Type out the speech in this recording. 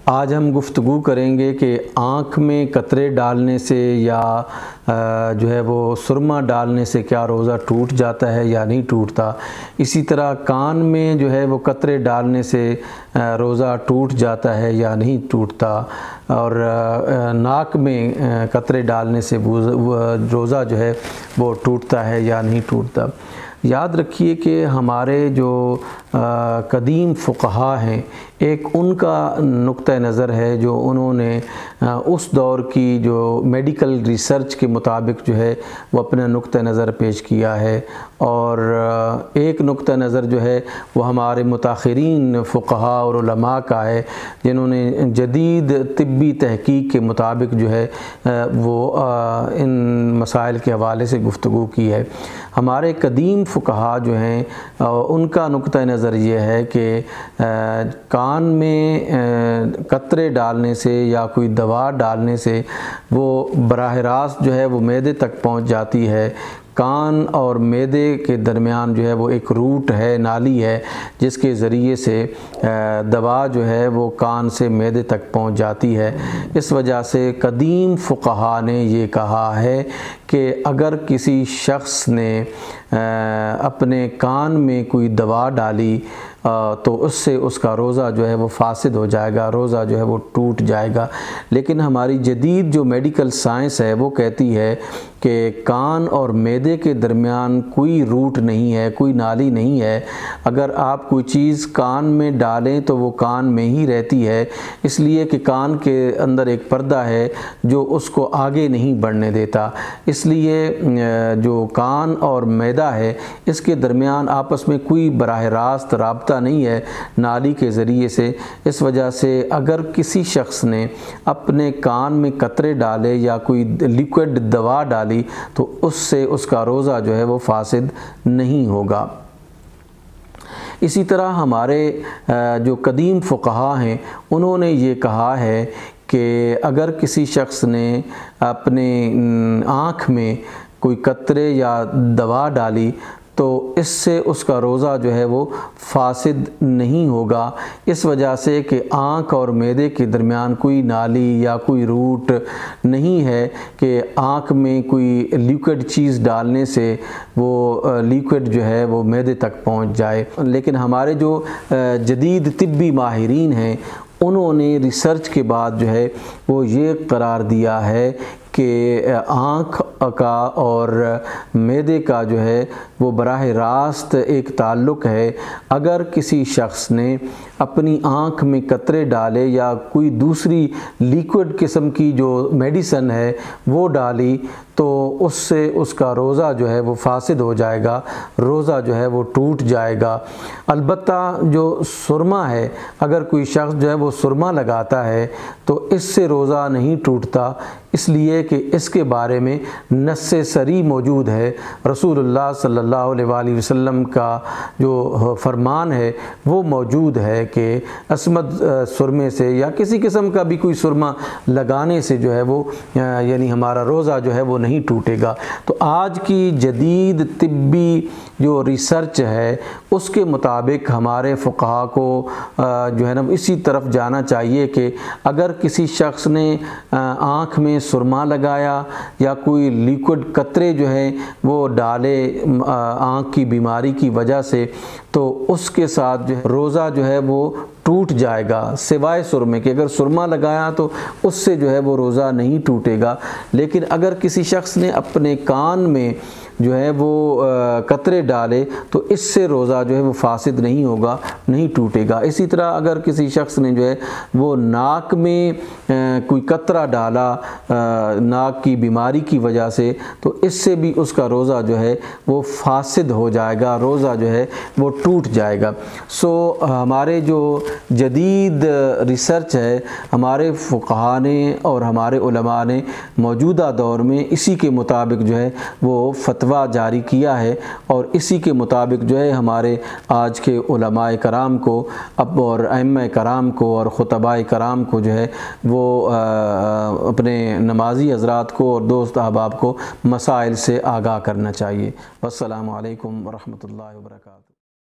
آج ہم گفتگو کریں گے کہ آنکھ میں قطرے ڈالنے سے یا جو ہے وہ سرما ڈالنے سے کیا روزہ ٹوٹ جاتا ہے یا نہیں ٹوٹتا۔ اسی طرح کان میں جو ہے وہ قطرے ڈالنے سے روزہ ٹوٹ جاتا ہے یا نہیں ٹوٹتا، اور ناک میں قطرے ڈالنے سے روزہ جو ہے وہ ٹوٹتا ہے یا نہیں ٹوٹتا۔ یاد رکھیے کہ ہمارے جو قدیم فقہا ہیں، ایک ان کا نقطہ نظر ہے جو انہوں نے اس دور کی جو میڈیکل ریسرچ کے مطابق جو ہے وہ اپنا نقطہ نظر پیش کیا ہے، اور ایک نقطہ نظر جو ہے وہ ہمارے متاخرین فقہا اور علماء کا ہے جنہوں نے جدید طبی تحقیق کے مطابق جو ہے وہ ان مسائل کے حوالے سے گفتگو کی ہے۔ ہمارے قدیم فقہا جو ہیں ان کا نقطہ نظر یہ ہے کہ کان میں قطرے ڈالنے سے یا کوئی دوا ڈالنے سے وہ براہ راست جو ہے وہ معدے تک پہنچ جاتی ہے۔ کان اور معدے کے درمیان جو ہے وہ ایک روٹ ہے، نالی ہے، جس کے ذریعے سے دوا جو ہے وہ کان سے معدے تک پہنچ جاتی ہے۔ اس وجہ سے قدیم فقہا نے یہ کہا ہے کہ اگر کسی شخص نے اپنے کان میں کوئی دوا ڈالی تو اس سے اس کا روزہ جو ہے وہ فاسد ہو جائے گا، روزہ جو ہے وہ ٹوٹ جائے گا۔ لیکن ہماری جدید جو میڈیکل سائنس ہے وہ کہتی ہے کہ کان اور معدے کے درمیان کوئی روٹ نہیں ہے، کوئی نالی نہیں ہے۔ اگر آپ کوئی چیز کان میں ڈالیں تو وہ کان میں ہی رہتی ہے، اس لیے کہ کان کے اندر ایک پردہ ہے جو اس کو آگے نہیں بڑھنے دیتا۔ اس لیے جو کان اور معدہ ہے اس کے درمیان آپس میں کوئی براہ راست رابطہ نہیں ہے نالی کے ذریعے سے۔ اس وجہ سے اگر کسی شخص نے اپنے کان میں قطرے ڈالے یا کوئی لیکوڈ دوا ڈالی تو اس سے اس کا روزہ جو ہے وہ فاسد نہیں ہوگا۔ اسی طرح ہمارے جو قدیم فقہا ہیں انہوں نے یہ کہا ہے کہ اگر کسی شخص نے اپنے آنکھ میں کوئی قطرے یا دوا ڈالی تو اس سے اس کا روزہ جو ہے وہ فاسد نہیں ہوگا، اس وجہ سے کہ آنکھ اور معدے کے درمیان کوئی نالی یا کوئی روٹ نہیں ہے کہ آنکھ میں کوئی لیکوڈ چیز ڈالنے سے وہ لیکوڈ جو ہے وہ معدے تک پہنچ جائے۔ لیکن ہمارے جو جدید طبی ماہرین ہیں انہوں نے ریسرچ کے بعد جو ہے وہ یہ قرار دیا ہے کہ آنکھ کا اور معدے کا جو ہے وہ براہ راست ایک تعلق ہے۔ اگر کسی شخص نے اپنی آنکھ میں قطرے ڈالے یا کوئی دوسری لیکوڈ قسم کی جو میڈیسن ہے وہ ڈالی تو اس سے اس کا روزہ جو ہے وہ فاسد ہو جائے گا، روزہ جو ہے وہ ٹوٹ جائے گا۔ البتہ جو سرما ہے، اگر کوئی شخص جو ہے وہ سرما لگاتا ہے تو اس سے روزہ نہیں ٹوٹتا، اس لیے کہ اس کے بارے میں نص صریح موجود ہے۔ رسول اللہ صلی اللہ علیہ وآلہ وسلم کا جو فرمان ہے وہ موجود ہے کہ اسمد سرمے سے یا کسی قسم کا بھی کوئی سرما لگانے سے جو ہے وہ یعنی ہمارا روزہ جو ہے وہ نہیں ٹوٹے گا۔ تو آج کی جدید طبی جو ریسرچ ہے اس کے مطابق ہمارے فقہا کو جو ہے نا اسی طرف جانا چاہیے کہ اگر کسی شخص نے آنکھ میں سرما لگایا یا کوئی لیکوڈ قطرے جو ہیں وہ ڈالے آنکھ کی بیماری کی وجہ سے تو اس کے ساتھ جو روزہ جو ہے وہ ٹوٹ جائے گا، سوائے سرمے کے۔ اگر سرما لگایا تو اس سے جو ہے وہ روزہ نہیں ٹوٹے گا۔ لیکن اگر کسی شخص نے اپنے کان میں جو ہے وہ قطرے ڈالے تو اس سے روزہ جو ہے وہ فاسد نہیں ہوگا، نہیں ٹوٹے گا۔ اسی طرح اگر کسی شخص نے جو ہے وہ ناک میں کوئی قطرہ ڈالا ناک کی بیماری کی وجہ سے تو اس سے بھی اس کا روزہ جو ہے وہ فاسد ہو جائے گا، روزہ جو ہے وہ ٹوٹ جائے گا۔ ہمارے جو جدید ریسرچ ہے ہمارے فقہا نے اور ہمارے علماء نے موجودہ دور میں اسی کے مطابق جو ہے وہ فتویٰ جاری کیا ہے، اور اسی کے مطابق جو ہے ہمارے آج کے علماء کرام کو اور ائمہ کرام کو اور خطباء کرام کو جو ہے وہ اپنے نمازی حضرات کو اور دوست احباب کو مسائل سے آگاہ کرنا چاہیے۔ والسلام علیکم ورحمۃ اللہ وبرکاتہ۔